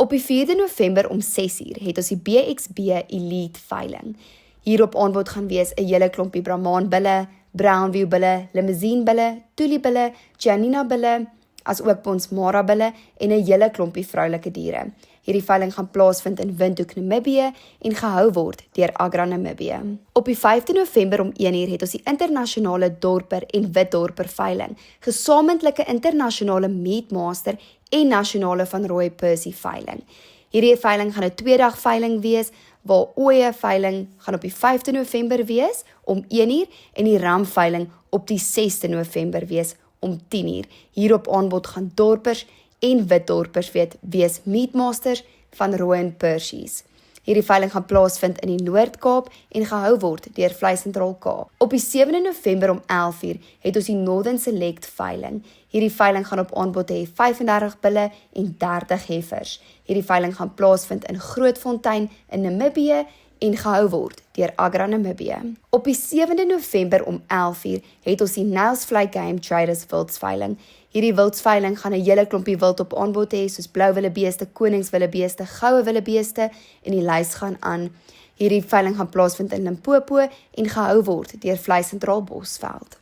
Op die 4de November om 6uur het ons die BXB Elite veiling. Hier op aanbod gaan wees 'n hele klompie Brahman-bulle, Brownview-bulle, Limousine-bulle, Thule-bulle, Giannina-bulle, as ook Bonsmara-bulle en 'n hele klompie vroulike diere. Hierdie veiling gaan plaasvind in Windhoek, Namibië en gehou word deur Agra Namibië. Op die 5de November om 1uur het ons die internasionale dorper en witdorper veiling, gesamentlike internasionale Meatmaster en nasionale Van Rooi Percy veiling. Hierdie veiling gaan 'n 2-dag veiling wees, waar ooe veiling gaan op die 5de November wees om 1uur en die ram veiling op die 6de November wees om 10uur. Hier op aanbod gaan dorpers en witdorpers wees Meatmasters Van Rooi en Percy's. Hierdie veiling gaan plaasvind in die Noord-Kaap en gehou word deur Vleissentraal Kaap. Op die 7de November om 11uur het ons die Northern Select veiling. Hierdie veiling gaan op aanbod hê 35 bulle en 30 heifers. Hierdie veiling gaan plaasvind in Grootfontein in Namibië en gehou word deur Agra Namibië. Op die 7de November om 11uur het ons die Nylsvlei Game Traders wildsveiling. Hierdie wildsveiling gaan 'n hele klompie wild op aanbod hê, soos blou willebeeste, koningswillebeeste, goue willebeeste en die lys gaan aan. Hierdie veiling gaan plaasvind in Limpopo en gehou word deur Vleissentraal Bosveld.